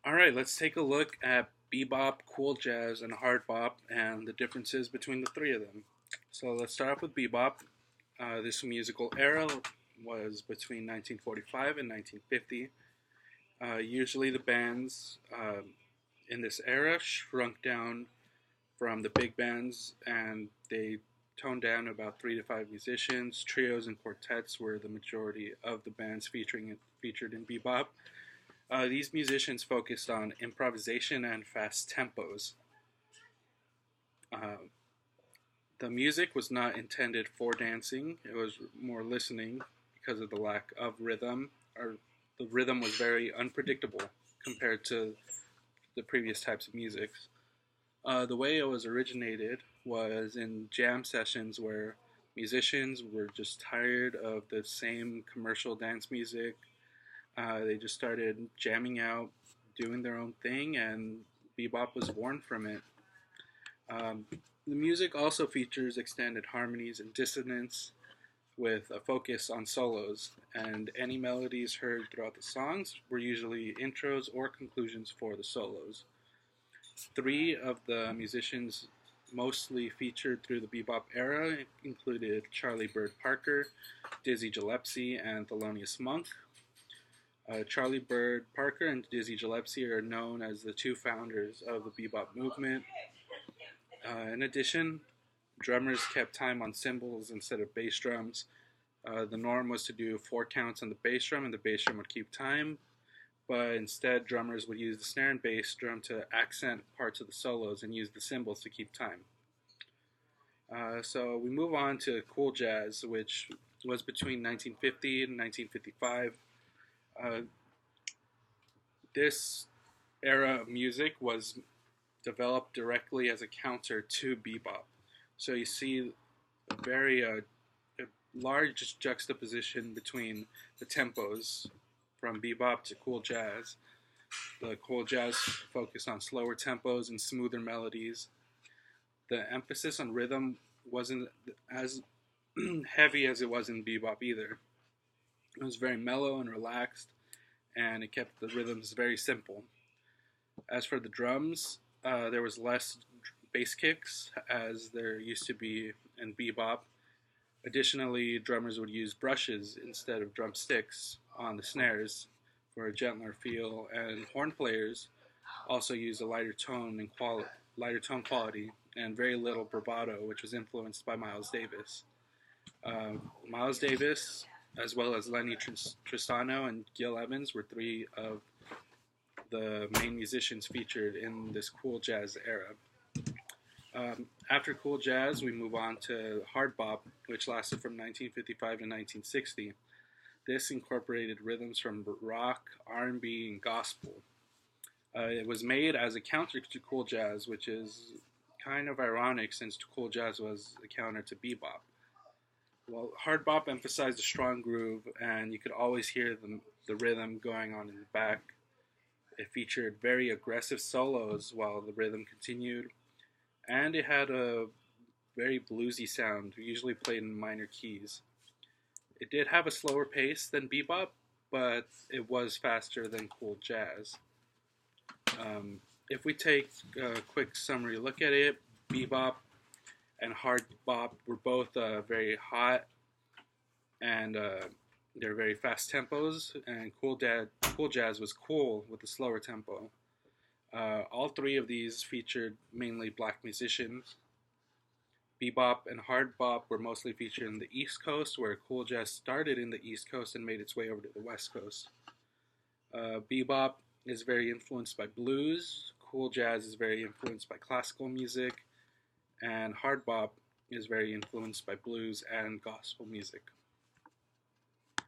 Alright, let's take a look at bebop, cool jazz, and hard bop and the differences between the three of them. So let's start off with bebop. This musical era was between 1945 and 1950. Usually the bands in this era shrunk down from the big bands and they toned down to about 3 to 5 musicians. Trios and quartets were the majority of the bands featured in bebop. These musicians focused on improvisation and fast tempos. Uh, the music was not intended for dancing, it was more listening because of the lack of rhythm. Or the rhythm was very unpredictable compared to the previous types of music. The way it was originated was in jam sessions where musicians were just tired of the same commercial dance music. They just started jamming out, doing their own thing, and bebop was born from it. The music also features extended harmonies and dissonance with a focus on solos, and any melodies heard throughout the songs were usually intros or conclusions for the solos. Three of the musicians mostly featured through the bebop era included Charlie Bird Parker, Dizzy Gillespie, and Thelonious Monk. Charlie Bird Parker and Dizzy Gillespie are known as the two founders of the bebop movement. In addition, drummers kept time on cymbals instead of bass drums. The norm was to do 4 counts on the bass drum, and the bass drum would keep time. But instead, drummers would use the snare and bass drum to accent parts of the solos and use the cymbals to keep time. So we move on to cool jazz, which was between 1950 and 1955. This era of music was developed directly as a counter to bebop. So you see a very a large juxtaposition between the tempos from bebop to cool jazz. The cool jazz focused on slower tempos and smoother melodies. The emphasis on rhythm wasn't as heavy as it was in bebop either. It was very mellow and relaxed, and it kept the rhythms very simple. As for the drums, there was less bass kicks as there used to be in bebop. Additionally, drummers would use brushes instead of drumsticks on the snares for a gentler feel, and horn players also used a lighter tone quality, and very little bravado, which was influenced by Miles Davis. Miles Davis, as well as Lenny Tristano and Gil Evans, were three of the main musicians featured in this cool jazz era. After cool jazz, we move on to hard bop, which lasted from 1955 to 1960. This incorporated rhythms from rock, R&B, and gospel. It was made as a counter to cool jazz, which is kind of ironic since cool jazz was a counter to bebop. Well, hard bop emphasized a strong groove, and you could always hear the rhythm going on in the back. It featured very aggressive solos while the rhythm continued, and it had a very bluesy sound, usually played in minor keys. It did have a slower pace than bebop, but it was faster than cool jazz. If we take a quick summary look at it, bebop and hard bop were both very hot, and they're very fast tempos, and cool jazz was cool with a slower tempo. All three of these featured mainly black musicians. Bebop and hard bop were mostly featured in the East Coast, where cool jazz started in the East Coast and made its way over to the West Coast. Bebop is very influenced by blues, cool jazz is very influenced by classical music, and hard bop is very influenced by blues and gospel music.